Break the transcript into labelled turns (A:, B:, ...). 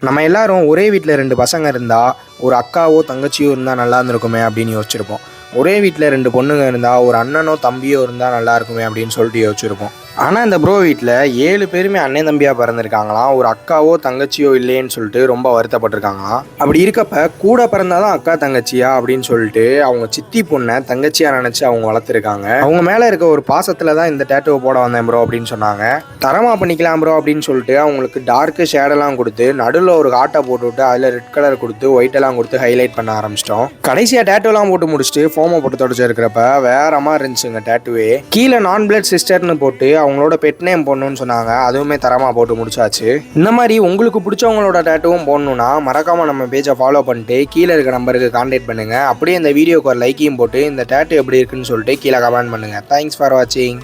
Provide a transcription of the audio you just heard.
A: நம்ம எல்லாரும் ஒரே வீட்டில் 2 பசங்க இருந்தால் ஒரு அக்காவோ தங்கச்சியோ இருந்தால் நல்லா இருந்திருக்குமே அப்படின்னு யோசிச்சிருப்போம். ஒரே வீட்டில் 2 பொண்ணுங்க இருந்தால் ஒரு அண்ணனோ தம்பியோ இருந்தால் நல்லா இருக்குமே அப்படின்னு சொல்லிட்டு யோசிச்சிருப்போம். ஆனால் இந்த ப்ரோ வீட்டில் 7 பேருமே அண்ணன் தம்பியாக பிறந்திருக்காங்களாம். ஒரு அக்காவோ தங்கச்சியோ இல்லைன்னு சொல்லிட்டு ரொம்ப வருத்தப்பட்டிருக்காங்களாம். அப்படி இருக்கப்ப கூட பிறந்தாதான் அக்கா தங்கச்சியா அப்படின்னு சொல்லிட்டு அவங்க சித்தி பொண்ணை தங்கச்சியாக நினச்சி அவங்க வளர்த்துருக்காங்க. அவங்க மேலே இருக்க ஒரு பாசத்தில் தான் இந்த டேட்டுவை போட வந்தேன் ப்ரோ அப்படின்னு சொன்னாங்க. தரமாக பண்ணிக்கலாம் ப்ரோ அப்படின்னு சொல்லிட்டு அவங்களுக்கு டார்க்கு ஷேடெல்லாம் கொடுத்து நடுவில் ஒரு காட்டை போட்டுவிட்டு அதில் ரெட் கலர் கொடுத்து ஒயிட்டெல்லாம் கொடுத்து ஹைலைட் பண்ண ஆரம்பிச்சிட்டோம். கடைசியாக டேட்டுவெல்லாம் போட்டு முடிச்சுட்டு ஃபோமை போட்டு தொடச்சிருக்கிறப்ப வேற மாதிரி இருந்துச்சுங்க டேட்டுவே. கீழே நான் பிளட் சிஸ்டர்னு போட்டு அவங்களோட பெட் நேம் போடணும்னு சொன்னாங்க. அதுவுமே தரமாக போட்டு முடிச்சாச்சு. இந்த மாதிரி உங்களுக்கு பிடிச்சவங்களோட டேட்டுவும் போடணும்னா மறக்காமல் நம்ம பேஜை ஃபாலோ பண்ணிட்டு கீழே இருக்க நம்பருக்கு கான்டாக்ட் பண்ணுங்கள். அப்படியே இந்த வீடியோக்கு ஒரு லைக்கையும் போட்டு இந்த டேட்டு எப்படி இருக்குன்னு சொல்லிட்டு கீழே கமெண்ட் பண்ணுங்கள். தேங்க்ஸ் ஃபார் வாட்சிங்.